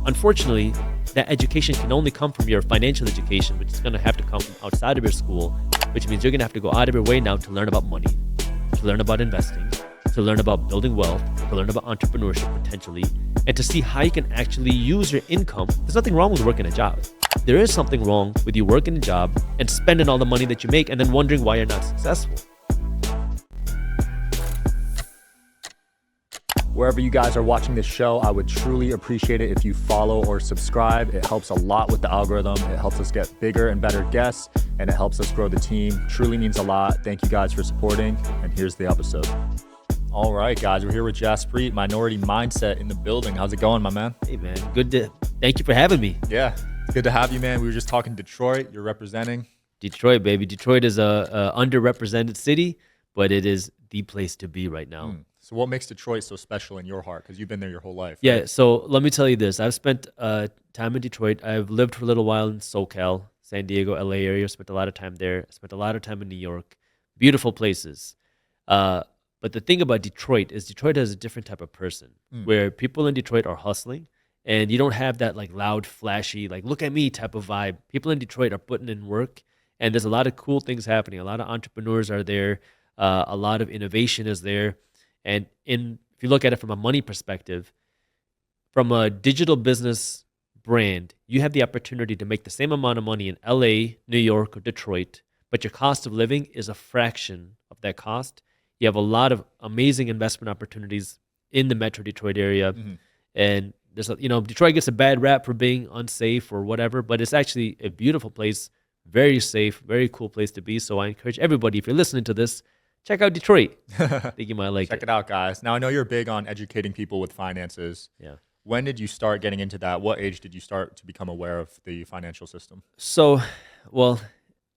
unfortunately, that education can only come from your financial education, which is going to have to come from outside of your school, which means you're going to have to go out of your way now to learn about money, to learn about investing, to learn about building wealth, to learn about entrepreneurship potentially, and to see how you can actually use your income. There's nothing wrong with working a job. There is something wrong with you working a job and spending all the money that you make and then wondering why you're not successful. Wherever you guys are watching this show, I would truly appreciate it if you follow or subscribe. It helps a lot with the algorithm. It helps us get bigger and better guests, and it helps us grow the team. Truly means a lot. Thank you guys for supporting, and here's the episode. All right, guys, we're here with Jaspreet, Minority Mindset in the building. How's it going, my man? Hey, man. Thank you for having me. Yeah, it's good to have you, man. We were just talking Detroit. You're representing. Detroit, baby. Detroit is a underrepresented city, but it is the place to be right now. So what makes Detroit so special in your heart? Because you've been there your whole life. Yeah, right? so let me tell you this. I've spent time in Detroit. I've lived for a little while in SoCal, San Diego, LA area. Spent a lot of time there. Spent a lot of time in New York. Beautiful places. But the thing about Detroit is Detroit has a different type of person where people in Detroit are hustling, and you don't have that like loud, flashy, like look at me type of vibe. People in Detroit are putting in work, and there's a lot of cool things happening. A lot of entrepreneurs are there. A lot of innovation is there. And if you look at it from a money perspective, from a digital business brand, you have the opportunity to make the same amount of money in LA, New York, or Detroit, but your cost of living is a fraction of that cost. You have a lot of amazing investment opportunities in the Metro Detroit area. And there's Detroit gets a bad rap for being unsafe or whatever, but it's actually a beautiful place, very safe, very cool place to be. So I encourage everybody, if you're listening to this, check out Detroit. I think you might like Check it out, guys. Now, I know you're big on educating people with finances. Yeah. When did you start getting into that? What age did you start to become aware of the financial system? So, well,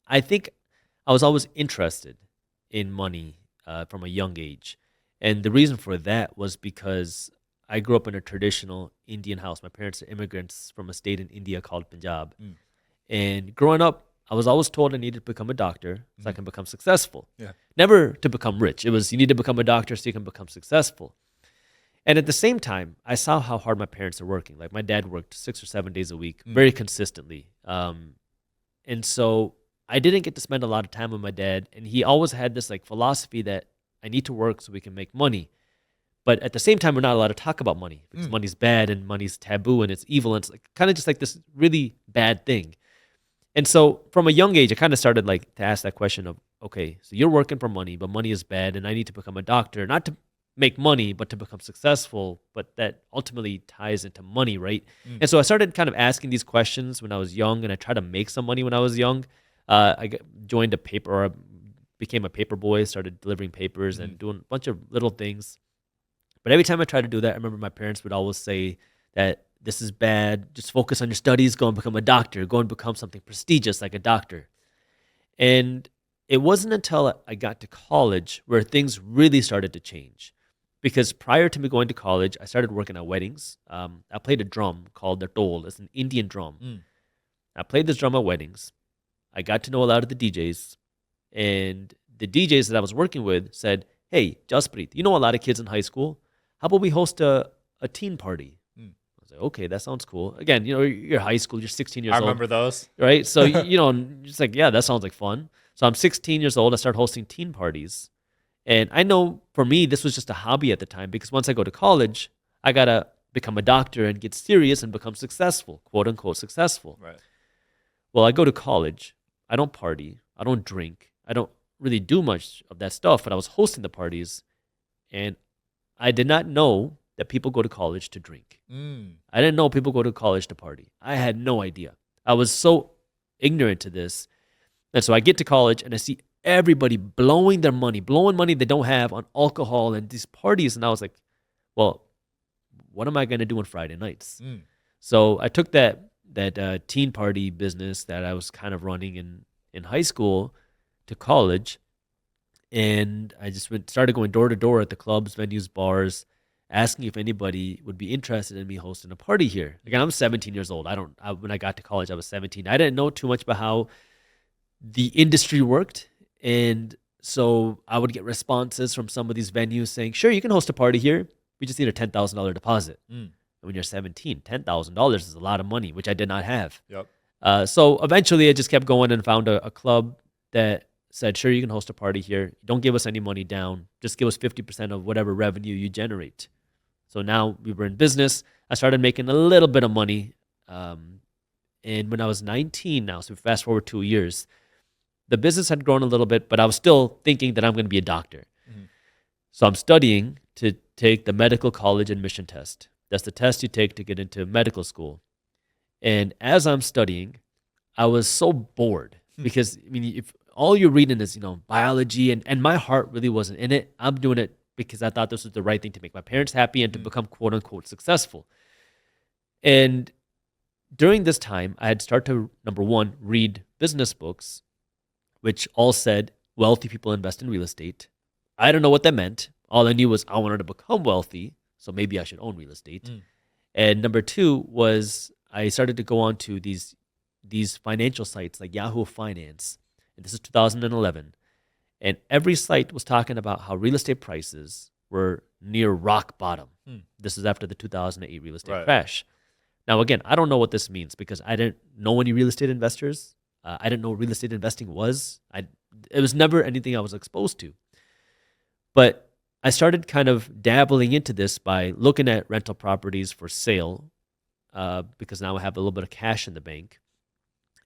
I think I was always interested in money from a young age. And the reason for that was because I grew up in a traditional Indian house. My parents are immigrants from a state in India called Punjab. And growing up, I was always told I needed to become a doctor so I can become successful. Yeah. Never to become rich. It was you need to become a doctor so you can become successful. And at the same time, I saw how hard my parents are working. Like my dad worked 6 or 7 days a week, very consistently. And so I didn't get to spend a lot of time with my dad. And he always had this like philosophy that I need to work so we can make money. But at the same time, we're not allowed to talk about money because money's bad and money's taboo and it's evil. And it's like, kind of just like this really bad thing. And so from a young age, I kind of started like to ask that question of, okay, so you're working for money, but money is bad and I need to become a doctor, not to make money, but to become successful. But that ultimately ties into money, right? And so I started kind of asking these questions when I was young, and I tried to make some money when I was young. Joined a paper, or became a paper boy, started delivering papers and doing a bunch of little things. But every time I tried to do that, I remember my parents would always say that this is bad. Just focus on your studies. Go and become a doctor. Go and become something prestigious like a doctor. And it wasn't until I got to college where things really started to change. Because prior to me going to college, I started working at weddings. I played a drum called the dole. It's an Indian drum. I played this drum at weddings. I got to know a lot of the DJs. And the DJs that I was working with said, hey, Jaspreet, you know a lot of kids in high school. How about we host a teen party? Okay, that sounds cool. Again, you're high school, you're 16 years old. I remember those. Right? So, just like, yeah, that sounds like fun. So I'm 16 years old. I started hosting teen parties. And I know for me, this was just a hobby at the time because once I go to college, I got to become a doctor and get serious and become successful, quote unquote successful. Right. Well, I go to college. I don't party. I don't drink. I don't really do much of that stuff, but I was hosting the parties. And I did not know that people go to college to drink. I didn't know people go to college to party. I had no idea. I was so ignorant to this. And so I get to college and I see everybody blowing money they don't have on alcohol and these parties. And I was like, well, what am I going to do on Friday nights? So I took that teen party business that I was kind of running in high school to college. And I just started going door to door at the clubs, venues, bars, asking if anybody would be interested in me hosting a party here. Again, I'm 17 years old. When I got to college, I was 17. I didn't know too much about how the industry worked. And so I would get responses from some of these venues saying, sure, you can host a party here. We just need a $10,000 deposit. And when you're 17, $10,000 is a lot of money, which I did not have. Yep. So eventually I just kept going and found a club that said, sure, you can host a party here. Don't give us any money down. Just give us 50% of whatever revenue you generate. So now we were in business. I started making a little bit of money. And when I was 19 now, so fast forward 2 years, the business had grown a little bit, but I was still thinking that I'm going to be a doctor. Mm-hmm. So I'm studying to take the medical college admission test. That's the test you take to get into medical school. And as I'm studying, I was so bored because, I mean, if all you're reading is, biology, and my heart really wasn't in it. I'm doing it because I thought this was the right thing to make my parents happy and to become quote unquote successful. And during this time, I had started to, number one, read business books, which all said wealthy people invest in real estate. I don't know what that meant. All I knew was I wanted to become wealthy, so maybe I should own real estate. And number two was I started to go on to these financial sites like Yahoo Finance. And this is 2011. And every site was talking about how real estate prices were near rock bottom. This is after the 2008 real estate crash. Now, again, I don't know what this means because I didn't know any real estate investors. I didn't know what real estate investing was. It was never anything I was exposed to. But I started kind of dabbling into this by looking at rental properties for sale because now I have a little bit of cash in the bank.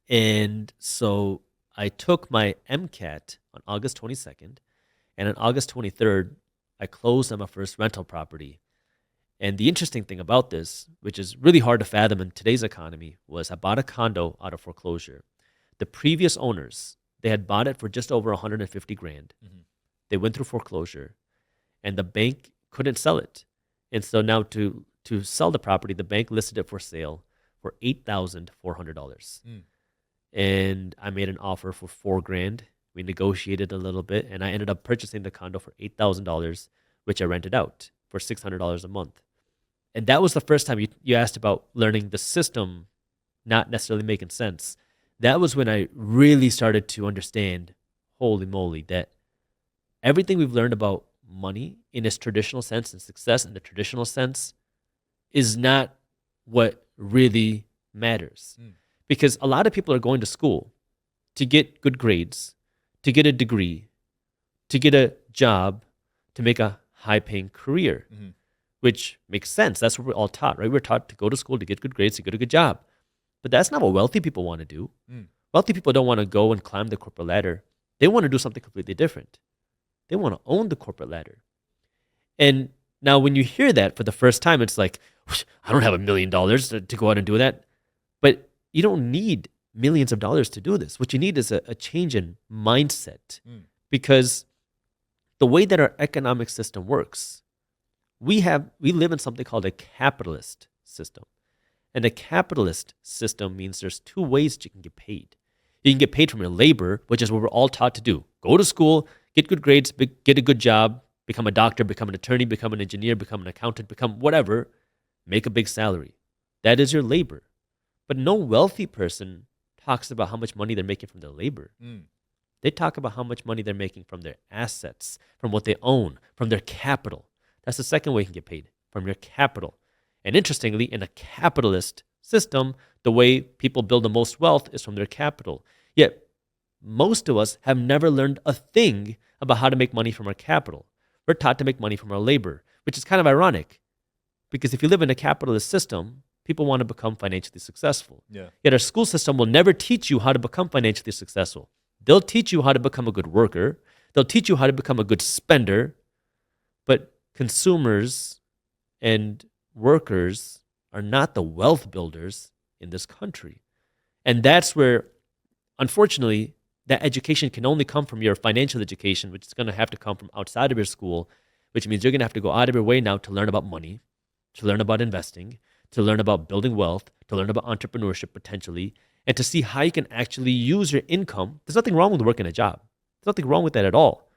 And so I took my MCAT on August 22nd, and on August 23rd, I closed on my first rental property. And the interesting thing about this, which is really hard to fathom in today's economy, was I bought a condo out of foreclosure. The previous owners, they had bought it for just over $150,000. Mm-hmm. They went through foreclosure, and the bank couldn't sell it. And so now to sell the property, the bank listed it for sale for $8,400. And I made an offer for $4,000. We negotiated a little bit, and I ended up purchasing the condo for $8,000, which I rented out for $600 a month. And that was the first time you asked about learning the system not necessarily making sense. That was when I really started to understand, holy moly, that everything we've learned about money in its traditional sense and success in the traditional sense is not what really matters. Because a lot of people are going to school to get good grades, to get a degree, to get a job, to make a high-paying career, which makes sense. That's what we're all taught, right? We're taught to go to school to get good grades, to get a good job. But that's not what wealthy people want to do. Wealthy people don't want to go and climb the corporate ladder. They want to do something completely different. They want to own the corporate ladder. And now when you hear that for the first time, it's like, I don't have $1 million to go out and do that. But you don't need millions of dollars to do this. What you need is a change in mindset. Because the way that our economic system works, we live in something called a capitalist system. And a capitalist system means there's two ways that you can get paid. You can get paid from your labor, which is what we're all taught to do. Go to school, get good grades, get a good job, become a doctor, become an attorney, become an engineer, become an accountant, become whatever, make a big salary. That is your labor. But no wealthy person talks about how much money they're making from their labor. They talk about how much money they're making from their assets, from what they own, from their capital. That's the second way you can get paid, from your capital. And interestingly, in a capitalist system, the way people build the most wealth is from their capital. Yet, most of us have never learned a thing about how to make money from our capital. We're taught to make money from our labor, which is kind of ironic. Because if you live in a capitalist system, people want to become financially successful. Yet our school system will never teach you how to become financially successful. They'll teach you how to become a good worker. They'll teach you how to become a good spender. But consumers and workers are not the wealth builders in this country. And that's where, unfortunately, that education can only come from your financial education, which is going to have to come from outside of your school, which means you're going to have to go out of your way now to learn about money, to learn about investing, to learn about building wealth, to learn about entrepreneurship potentially, and to see how you can actually use your income. There's nothing wrong with working a job. There's nothing wrong with that at all.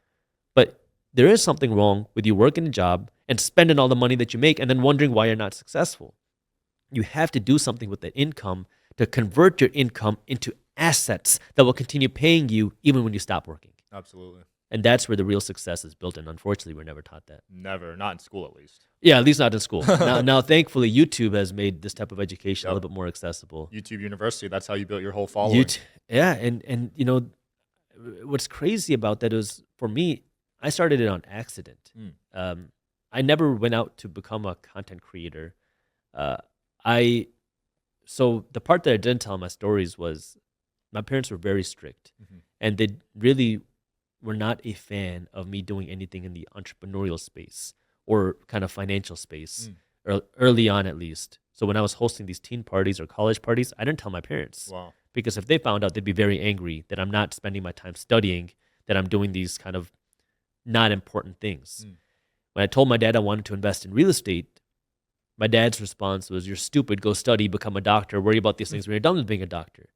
But there is something wrong with you working a job and spending all the money that you make and then wondering why you're not successful. You have to do something with that income to convert your income into assets that will continue paying you even when you stop working. Absolutely. And that's where the real success is built. And unfortunately, we're never taught that. Never, not in school at least. Yeah, at least not in school. Now, thankfully, YouTube has made this type of education a little bit more accessible. YouTube University, that's how you built your whole following. Yeah, and you know, what's crazy about that is, for me, I started it on accident. I never went out to become a content creator. So the part that I didn't tell in my stories was my parents were very strict, and they really were not a fan of me doing anything in the entrepreneurial space or kind of financial space, early on at least. So when I was hosting these teen parties or college parties, I didn't tell my parents. Wow. Because if they found out, they'd be very angry that I'm not spending my time studying, that I'm doing these kind of not important things. When I told my dad I wanted to invest in real estate, my dad's response was, "You're stupid, go study, become a doctor, worry about these things when you're done with being a doctor."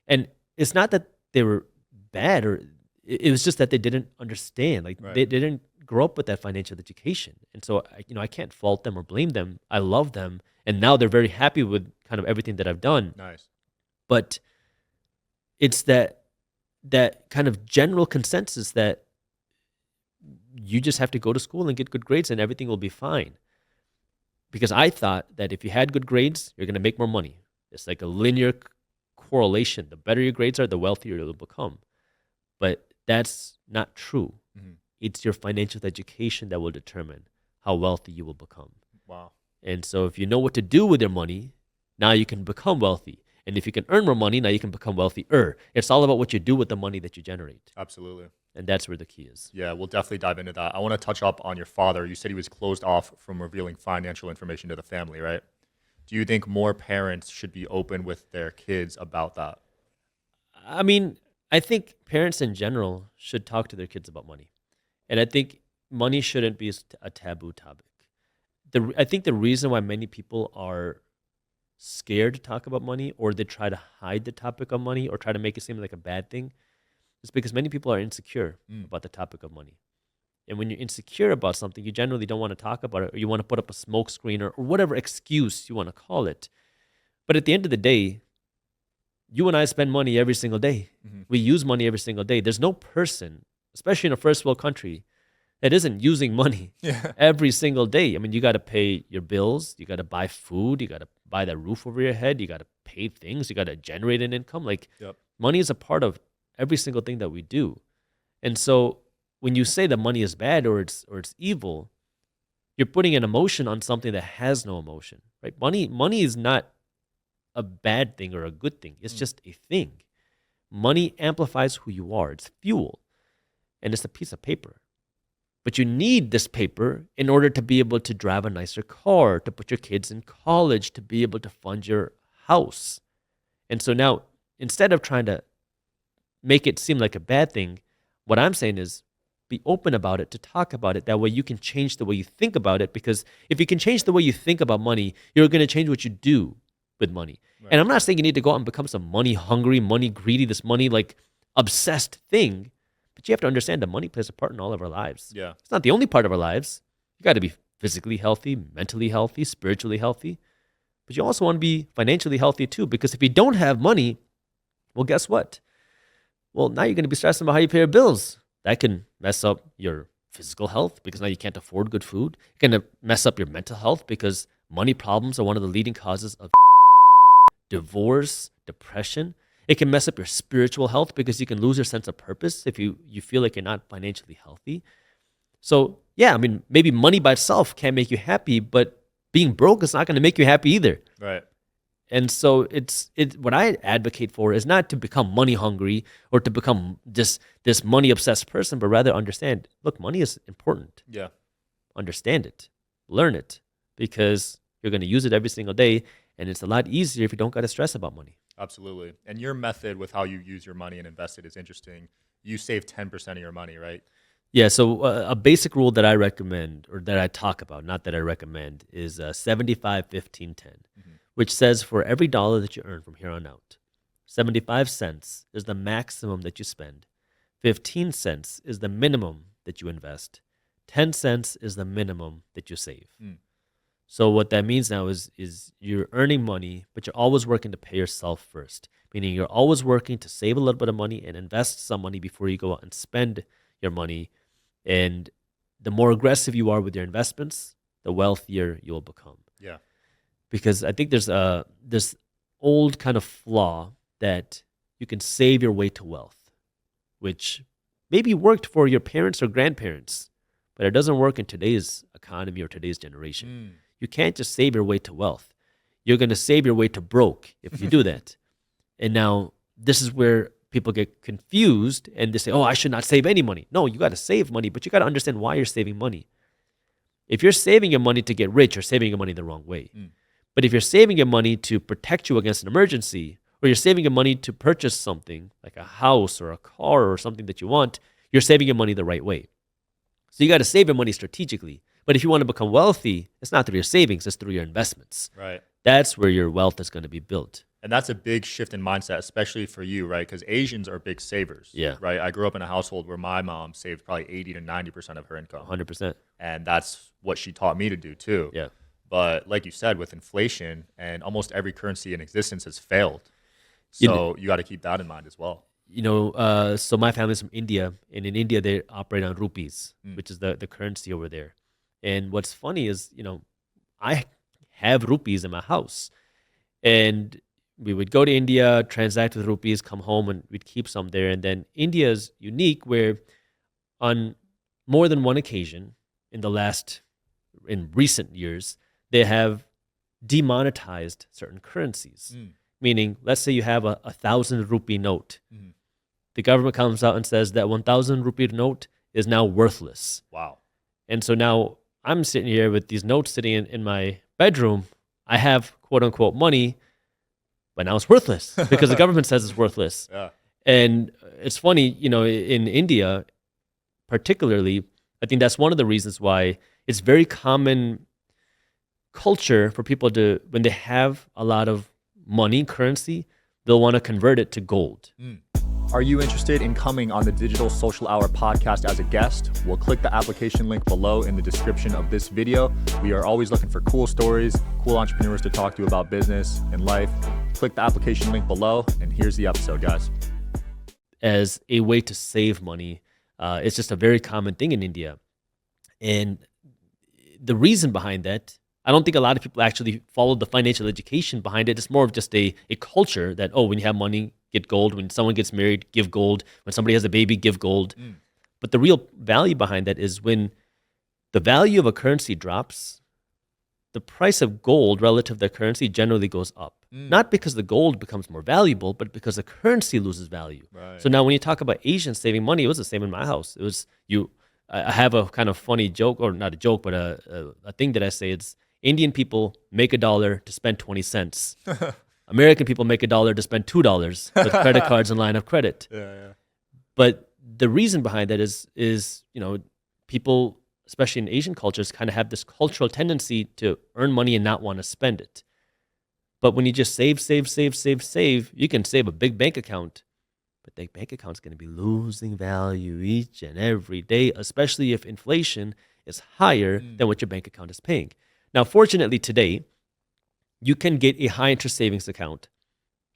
And it's not that they were bad, or it was just that they didn't understand. Like, they didn't grow up with that financial education. And so, I can't fault them or blame them. I love them. And now they're very happy with kind of everything that I've done. Nice. But it's that kind of general consensus that you just have to go to school and get good grades and everything will be fine. Because I thought that if you had good grades, you're going to make more money. It's like a linear correlation. The better your grades are, the wealthier you'll become. But that's not true. It's your financial education that will determine how wealthy you will become. Wow. And so if you know what to do with your money, now you can become wealthy. And if you can earn more money, now you can become wealthier. It's all about what you do with the money that you generate. Absolutely. And that's where the key is. Yeah, we'll definitely dive into that. I want to touch up on your father. You said he was closed off from revealing financial information to the family, right? Do you think more parents should be open with their kids about that? I mean, I think parents in general should talk to their kids about money. And I think money shouldn't be a taboo topic. I think the reason why many people are scared to talk about money, or they try to hide the topic of money or try to make it seem like a bad thing, is because many people are insecure about the topic of money. And when you're insecure about something, you generally don't want to talk about it, or you want to put up a smoke screen, or whatever excuse you want to call it. But at the end of the day, you and I spend money every single day. We use money every single day. There's no person, especially in a first world country, that isn't using money every single day. I mean, you got to pay your bills. You got to buy food. You got to buy that roof over your head. You got to pay things. You got to generate an income. Like, money is a part of every single thing that we do. And so when you say that money is bad or it's evil, you're putting an emotion on something that has no emotion, right? Money is not a bad thing or a good thing. It's just a thing. Money amplifies who you are. It's fuel. And it's a piece of paper. But you need this paper in order to be able to drive a nicer car, to put your kids in college, to be able to fund your house. And so now, instead of trying to make it seem like a bad thing, what I'm saying is be open about it, to talk about it. That way you can change the way you think about it. Because if you can change the way you think about money, you're going to change what you do with money. Right. And I'm not saying you need to go out and become some money hungry, money greedy, this money like obsessed thing. But you have to understand that money plays a part in all of our lives. Yeah. It's not the only part of our lives. You got to be physically healthy, mentally healthy, spiritually healthy. But you also want to be financially healthy too. Because if you don't have money, well, guess what? Well, now you're going to be stressing about how you pay your bills. That can mess up your physical health because now you can't afford good food. It's going to mess up your mental health because money problems are one of the leading causes of divorce, depression. It can mess up your spiritual health because you can lose your sense of purpose if you feel like you're not financially healthy. So, yeah, I mean, maybe money by itself can't make you happy, but being broke is not going to make you happy either. Right. And so it's what I advocate for is not to become money hungry or to become this money obsessed person, but rather understand, look, money is important. Yeah. Understand it, learn it, because you're going to use it every single day. And it's a lot easier if you don't got to stress about money. Absolutely. And your method with how you use your money and invest it is interesting. You save 10% of your money, right? Yeah. So a basic rule that I recommend, or that I talk about, not that I recommend, is 75, 15, 10, which says for every dollar that you earn from here on out, 75 cents is the maximum that you spend. 15 cents is the minimum that you invest. 10 cents is the minimum that you save. So what that means now is you're earning money, but you're always working to pay yourself first, meaning you're always working to save a little bit of money and invest some money before you go out and spend your money. And the more aggressive you are with your investments, the wealthier you'll become. Yeah. Because I think there's this old kind of flaw that you can save your way to wealth, which maybe worked for your parents or grandparents, but it doesn't work in today's economy or today's generation. You can't just save your way to wealth. You're going to save your way to broke if you do that. And now this is where people get confused and they say, oh, I should not save any money. No, you got to save money, but you got to understand why you're saving money. If you're saving your money to get rich, you're saving your money the wrong way. But if you're saving your money to protect you against an emergency, or you're saving your money to purchase something like a house or a car or something that you want, you're saving your money the right way. So you got to save your money strategically. But if you want to become wealthy, it's not through your savings, it's through your investments. Right. That's where your wealth is going to be built. And that's a big shift in mindset, especially for you, right? Because Asians are big savers. Yeah. Right. I grew up in a household where my mom saved probably 80 to 90% of her income. 100%. And that's what she taught me to do too. Yeah. But like you said, with inflation and almost every currency in existence has failed. So you got to keep that in mind as well. So my family's from India, and in India they operate on rupees, which is the currency over there. And what's funny is, I have rupees in my house, and we would go to India, transact with rupees, come home, and we'd keep some there. And then India is unique where on more than one occasion in recent years, they have demonetized certain currencies. Meaning, let's say you have a 1,000 rupee note. The government comes out and says that 1,000 rupee note is now worthless. Wow. And so now I'm sitting here with these notes sitting in my bedroom. I have quote unquote money, but now it's worthless because the government says it's worthless. Yeah. And it's funny, in India, particularly, I think that's one of the reasons why it's very common culture for people to, when they have a lot of money, currency, they'll want to convert it to gold. Are you interested in coming on the Digital Social Hour podcast as a guest? We'll click the application link below in the description of this video. We are always looking for cool stories, cool entrepreneurs to talk to about business and life. Click the application link below, and here's the episode, guys. As a way to save money, it's just a very common thing in India. And the reason behind that, I don't think a lot of people actually follow the financial education behind it. It's more of just a culture that, when you have money, get gold. When someone gets married, give gold. When somebody has a baby, give gold. But the real value behind that is when the value of a currency drops, the price of gold relative to the currency generally goes up. Not because the gold becomes more valuable, but because the currency loses value. Right. So now when you talk about Asians saving money, it was the same in my house. It was I have a kind of funny joke, or not a joke, but a thing that I say. It's Indian people make $1 to spend 20 cents. American people make $1 to spend $2 with credit cards and line of credit. Yeah. But the reason behind that is people, especially in Asian cultures, kind of have this cultural tendency to earn money and not want to spend it. But when you just save, you can save a big bank account, but the bank account's going to be losing value each and every day, especially if inflation is higher than what your bank account is paying. Now, fortunately today, you can get a high interest savings account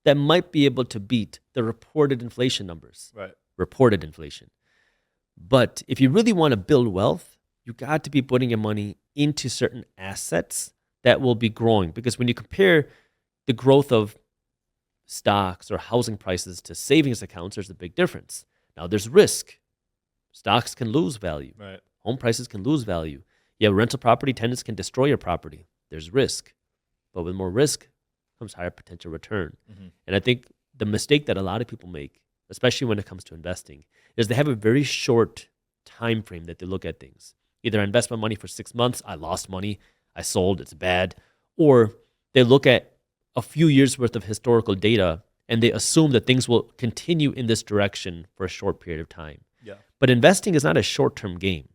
that might be able to beat the reported inflation numbers. Right. Reported inflation. But if you really want to build wealth, you got to be putting your money into certain assets that will be growing. Because when you compare the growth of stocks or housing prices to savings accounts, there's a big difference. Now there's risk. Stocks can lose value. Right. Home prices can lose value. Yeah, rental property tenants can destroy your property. There's risk. But with more risk comes higher potential return. And I think the mistake that a lot of people make, especially when it comes to investing, is they have a very short time frame that they look at things. Either I invest my money for 6 months, I lost money, I sold, it's bad. Or they look at a few years worth of historical data and they assume that things will continue in this direction for a short period of time. Yeah. But investing is not a short-term game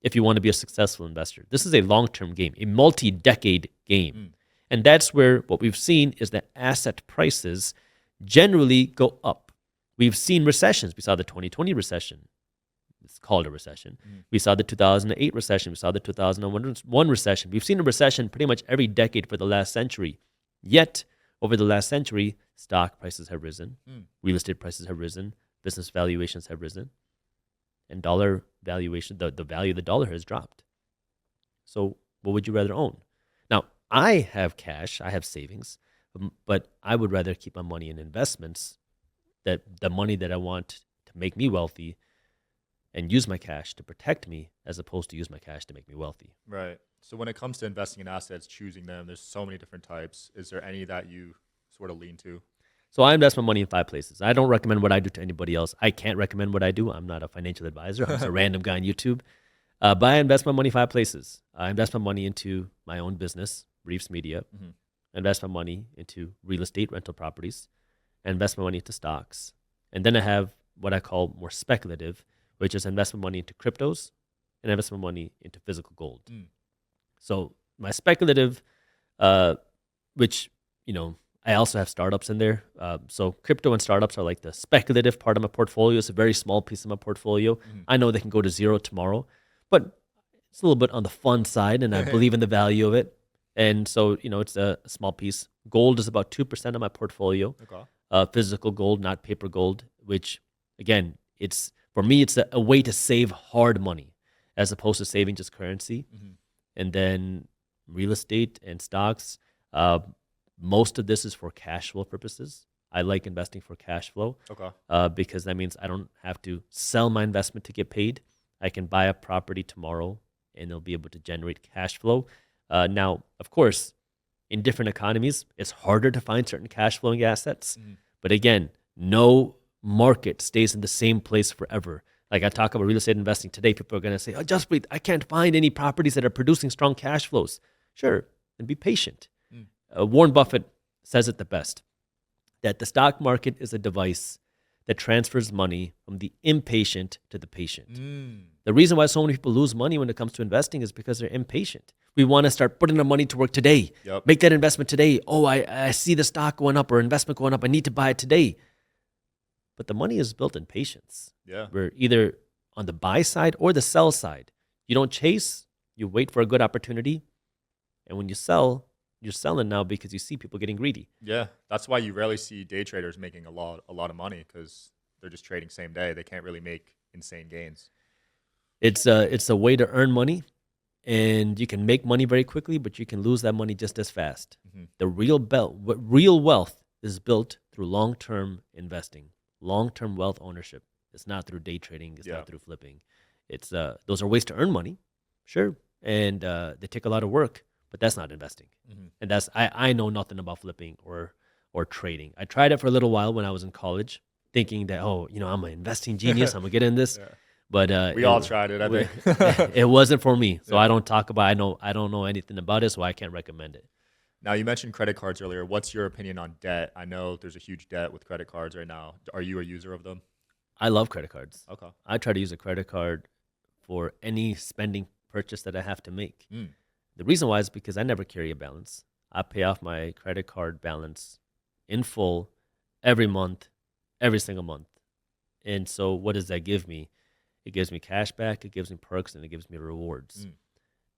if you want to be a successful investor. This is a long-term game, a multi-decade game. And that's where what we've seen is that asset prices generally go up. We've seen recessions. We saw the 2020 recession. It's called a recession. We saw the 2008 recession. We saw the 2001 recession. We've seen a recession pretty much every decade for the last century. Yet, over the last century, stock prices have risen. Real estate prices have risen. Business valuations have risen. and dollar valuation, the value of the dollar has dropped. So what would you rather own? Now, I have cash, I have savings, but I would rather keep my money in investments, that the money that I want to make me wealthy, and use my cash to protect me as opposed to use my cash to make me wealthy. Right. So when it comes to investing in assets, choosing them, there's so many different types. Is there any that you sort of lean to? So I invest my money in 5 places. I don't recommend what I do to anybody else. I can't recommend what I do. I'm not a financial advisor. I'm just a random guy on YouTube. But I invest my money 5 places. I invest my money into my own business, Reefs Media. Mm-hmm. I invest my money into real estate, rental properties. I invest my money into stocks. And then I have what I call more speculative, which is invest my money into cryptos and invest my money into physical gold. So my speculative, which, I also have startups in there. So crypto and startups are like the speculative part of my portfolio. It's a very small piece of my portfolio. I know they can go to zero tomorrow, but it's a little bit on the fun side, and I believe in the value of it. And so, it's a small piece. Gold is about 2% of my portfolio. Okay. Physical gold, not paper gold, which, again, for me, it's a way to save hard money as opposed to saving just currency. And then real estate and stocks. Most of this is for cash flow purposes. I like investing for cash flow. Okay. Because that means I don't have to sell my investment to get paid. I can buy a property tomorrow and it'll be able to generate cash flow. Now, of course, in different economies, it's harder to find certain cash flowing assets. But again, no market stays in the same place forever. Like I talk about real estate investing today, people are going to say, oh, Jaspreet, I can't find any properties that are producing strong cash flows. Sure, and be patient. Warren Buffett says it the best, that the stock market is a device that transfers money from the impatient to the patient. The reason why so many people lose money when it comes to investing is because they're impatient. We want to start putting our money to work today. Yep. Make that investment today. Oh, I see the stock going up or investment going up. I need to buy it today. But the money is built in patience. Yeah. We're either on the buy side or the sell side. You don't chase, you wait for a good opportunity. And when you sell, you're selling now because you see people getting greedy. Yeah. That's why you rarely see day traders making a lot of money, because they're just trading same day. They can't really make insane gains. It's a way to earn money, and you can make money very quickly, but you can lose that money just as fast. The real wealth is built through long-term investing, long-term wealth ownership. It's not through day trading. It's not through flipping. It's those are ways to earn money, sure, and they take a lot of work, but that's not investing. And that's I know nothing about flipping or trading. I tried it for a little while when I was in college, thinking that I'm an investing genius. I'm gonna get in this. But we all tried it. I think it wasn't for me. So I don't talk about. I don't know anything about it, so I can't recommend it. Now, you mentioned credit cards earlier. What's your opinion on debt? I know there's a huge debt with credit cards right now. Are you a user of them? I love credit cards. Okay. I try to use a credit card for any spending purchase that I have to make. The reason why is because I never carry a balance. I pay off my credit card balance in full every month, every single month. And so what does that give me? It gives me cash back, it gives me perks, and it gives me rewards.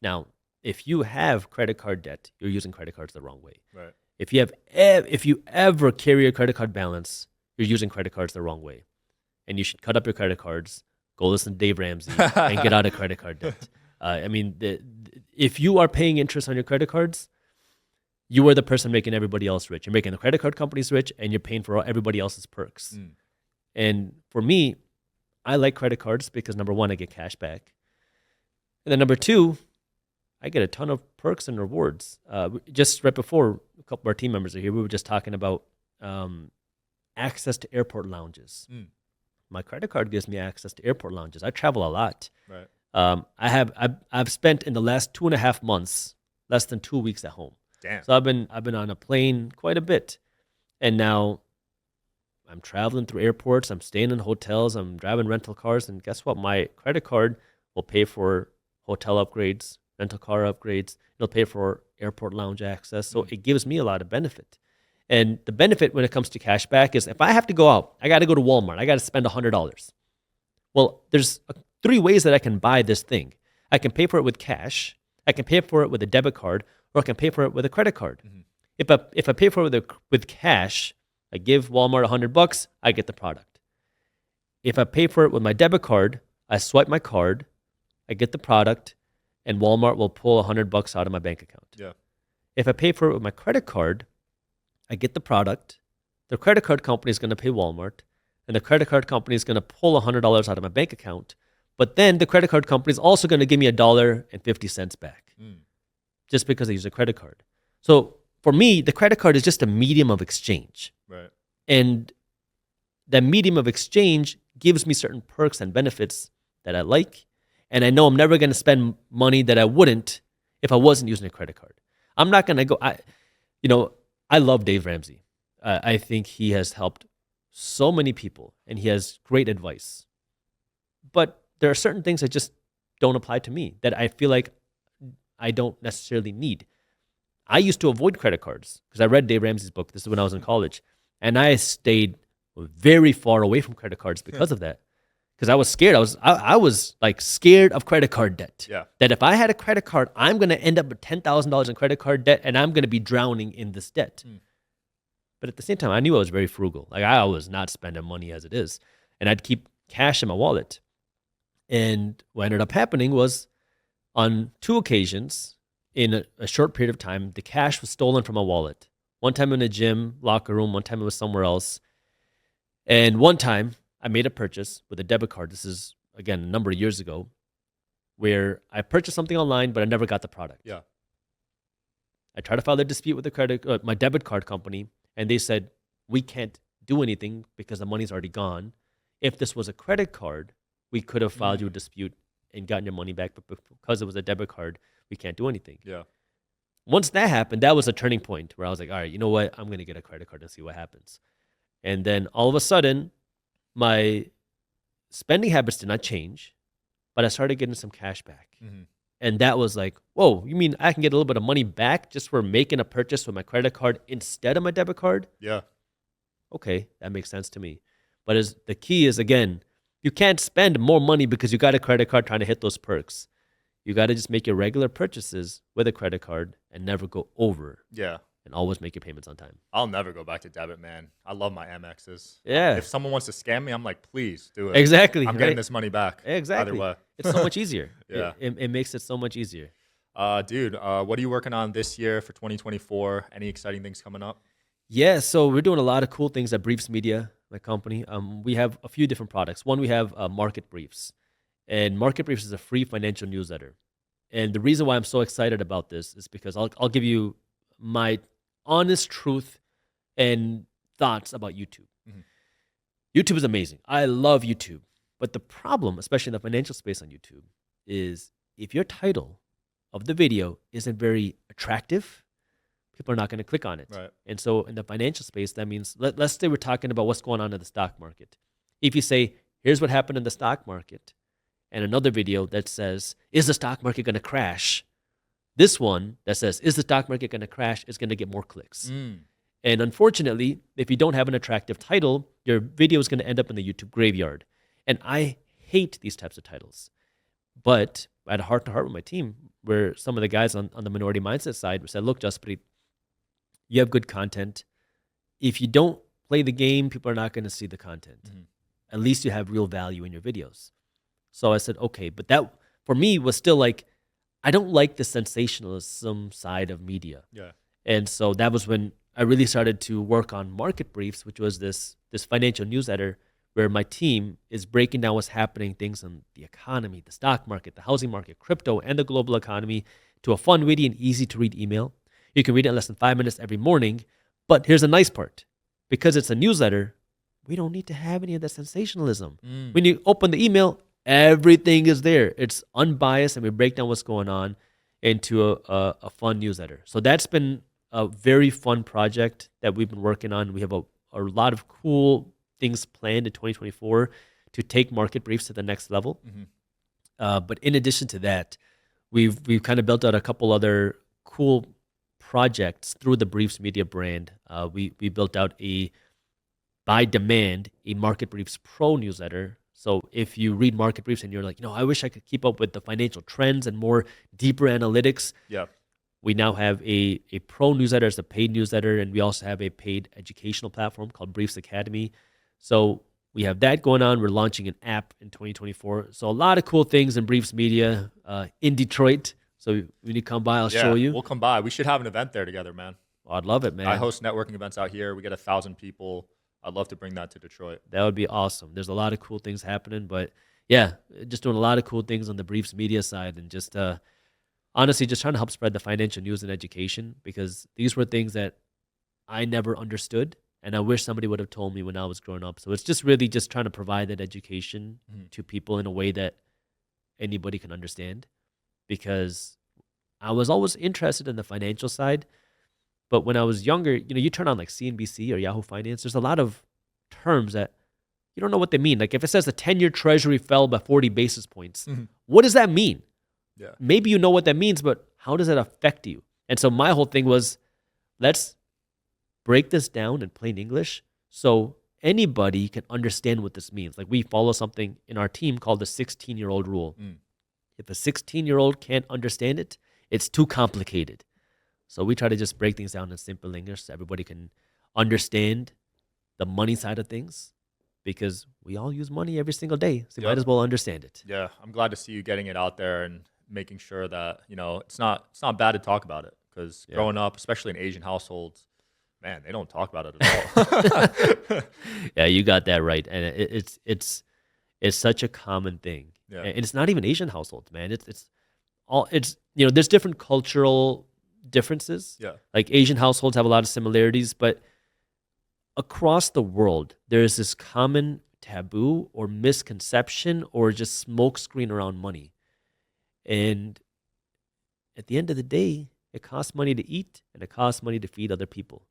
Now, if you have credit card debt, you're using credit cards the wrong way. Right. If you ever carry a credit card balance, you're using credit cards the wrong way. And you should cut up your credit cards, go listen to Dave Ramsey, and get out of credit card debt. If you are paying interest on your credit cards, you are the person making everybody else rich. You're making the credit card companies rich, and you're paying for everybody else's perks. And for me, I like credit cards because, number one, I get cash back. And then number two, I get a ton of perks and rewards. Just right before a couple of our team members are here, we were just talking about access to airport lounges. My credit card gives me access to airport lounges. I travel a lot. Right. I've spent in the last 2.5 months less than 2 weeks at home. Damn. So I've been on a plane quite a bit, and now I'm traveling through airports. I'm staying in hotels. I'm driving rental cars, and guess what? My credit card will pay for hotel upgrades, rental car upgrades. It'll pay for airport lounge access. So it gives me a lot of benefit. And the benefit when it comes to cash back is if I have to go out, I got to go to Walmart. I got to spend $100. Well, there's 3 ways that I can buy this thing. I can pay for it with cash. I can pay for it with a debit card, or I can pay for it with a credit card. If I pay for it with cash, I give Walmart $100, I get the product. If I pay for it with my debit card, I swipe my card, I get the product, and Walmart will pull $100 out of my bank account. Yeah. If I pay for it with my credit card, I get the product, the credit card company is going to pay Walmart, and the credit card company is going to pull $100 out of my bank account. But then the credit card company is also going to give me $1.50 back just because I use a credit card. So for me, the credit card is just a medium of exchange. Right. And that medium of exchange gives me certain perks and benefits that I like. And I know I'm never going to spend money that I wouldn't if I wasn't using a credit card. I'm not going to go, I love Dave Ramsey. I think he has helped so many people and he has great advice. But there are certain things that just don't apply to me that I feel like I don't necessarily need. I used to avoid credit cards because I read Dave Ramsey's book. This is when I was in college. And I stayed very far away from credit cards because of that. Because I was scared. I was like scared of credit card debt. Yeah. That if I had a credit card, I'm going to end up with $10,000 in credit card debt and I'm going to be drowning in this debt. But at the same time, I knew I was very frugal. Like I was not spending money as it is. And I'd keep cash in my wallet. And what ended up happening was on 2 occasions in a short period of time, the cash was stolen from my wallet. One time in a gym locker room, one time it was somewhere else. And one time I made a purchase with a debit card. This is, again, a number of years ago, where I purchased something online, but I never got the product. Yeah. I tried to file a dispute with my debit card company, and they said, we can't do anything because the money's already gone. If this was a credit card, we could have filed you a dispute and gotten your money back, but because it was a debit card, we can't do anything. Yeah. Once that happened, that was a turning point where I was like, all right, you know what? I'm going to get a credit card and see what happens. And then all of a sudden, my spending habits did not change, but I started getting some cash back. And that was like, whoa, you mean I can get a little bit of money back just for making a purchase with my credit card instead of my debit card? Yeah. Okay, that makes sense to me. But the key is, again, you can't spend more money because you got a credit card trying to hit those perks. You got to just make your regular purchases with a credit card and never go over. Yeah. And always make your payments on time. I'll never go back to debit, man. I love my Amexes. Yeah. If someone wants to scam me, I'm like, please do it. Exactly. I'm getting this money back. Exactly. Either way. It's so much easier. Yeah. It makes it so much easier. Dude, what are you working on this year for 2024? Any exciting things coming up? Yeah, so we're doing a lot of cool things at Briefs Media, my company. We have a few different products. One, we have Market Briefs. And Market Briefs is a free financial newsletter. And the reason why I'm so excited about this is because I'll give you my honest truth and thoughts about YouTube. YouTube is amazing. I love YouTube. But the problem, especially in the financial space on YouTube, is if your title of the video isn't very attractive, people are not going to click on it. Right. And so in the financial space, that means, let's say we're talking about what's going on in the stock market. If you say, here's what happened in the stock market, and another video that says, is the stock market going to crash? This one that says, is the stock market going to crash, is going to get more clicks. And unfortunately, if you don't have an attractive title, your video is going to end up in the YouTube graveyard. And I hate these types of titles. But I had a heart-to-heart with my team where some of the guys on the minority mindset side said, look, Jaspreet, you have good content. If you don't play the game, people are not going to see the content. At least you have real value in your videos. So I said, okay, but that for me was still like, I don't like the sensationalism side of media. Yeah. And so that was when I really started to work on Market Briefs, which was this financial newsletter where my team is breaking down what's happening, things on the economy, the stock market, the housing market, crypto, and the global economy to a fun, witty, and easy to read email. You can read it in less than 5 minutes every morning. But here's the nice part. Because it's a newsletter, we don't need to have any of that sensationalism. When you open the email, everything is there. It's unbiased, and we break down what's going on into a fun newsletter. So that's been a very fun project that we've been working on. We have a lot of cool things planned in 2024 to take Market Briefs to the next level. But in addition to that, we've kind of built out a couple other cool projects through the Briefs Media brand. We built out by demand, a Market Briefs Pro newsletter. So if you read Market Briefs and you're like, I wish I could keep up with the financial trends and more deeper analytics. Yeah. We now have a pro newsletter as a paid newsletter, and we also have a paid educational platform called Briefs Academy. So we have that going on. We're launching an app in 2024. So a lot of cool things in Briefs Media in Detroit. So when you come by, I'll show you. We'll come by. We should have an event there together, man. I'd love it, man. I host networking events out here. We get 1,000 people. I'd love to bring that to Detroit. That would be awesome. There's a lot of cool things happening, but yeah, just doing a lot of cool things on the Briefs Media side, and just honestly just trying to help spread the financial news and education, because these were things that I never understood, and I wish somebody would have told me when I was growing up. So it's just really just trying to provide that education to people in a way that anybody can understand, because I was always interested in the financial side. But when I was younger, you turn on like CNBC or Yahoo Finance, there's a lot of terms that you don't know what they mean. Like if it says the 10-year treasury fell by 40 basis points, what does that mean? Yeah. Maybe you know what that means, but how does that affect you? And so my whole thing was, let's break this down in plain English so anybody can understand what this means. Like we follow something in our team called the 16-year-old rule. If a 16-year-old can't understand it, it's too complicated. So we try to just break things down in simple English so everybody can understand the money side of things, because we all use money every single day. So you might as well understand it. Yeah, I'm glad to see you getting it out there and making sure that, it's not bad to talk about it, because growing up, especially in Asian households, man, they don't talk about it at all. Yeah, you got that right. And it's such a common thing. Yeah. And it's not even Asian households, man. There's different cultural differences. Yeah. Like Asian households have a lot of similarities, but across the world, there's this common taboo or misconception or just smokescreen around money. And at the end of the day, it costs money to eat and it costs money to feed other people.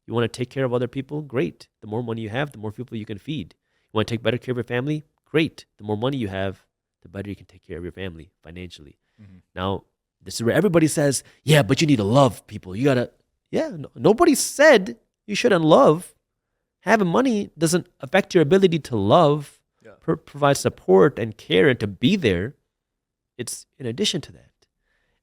You want to take care of other people? Great. The more money you have, the more people you can feed. You want to take better care of your family? Great. The more money you have, the better you can take care of your family financially. Now, this is where everybody says, yeah, but you need to love people. You got to, nobody said you shouldn't love. Having money doesn't affect your ability to love, provide support and care and to be there. It's in addition to that.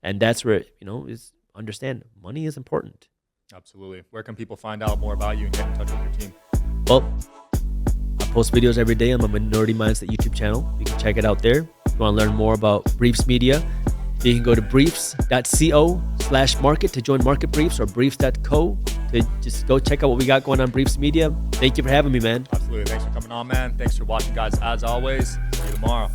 And that's where, is understand money is important. Absolutely. Where can people find out more about you and get in touch with your team? Well, I post videos every day on my Minority Mindset YouTube channel. You can check it out there. If you want to learn more about Briefs Media, you can go to briefs.co/market to join Market Briefs, or briefs.co to just go check out what we got going on Briefs Media. Thank you for having me, man. Absolutely. Thanks for coming on, man. Thanks for watching, guys. As always, see you tomorrow.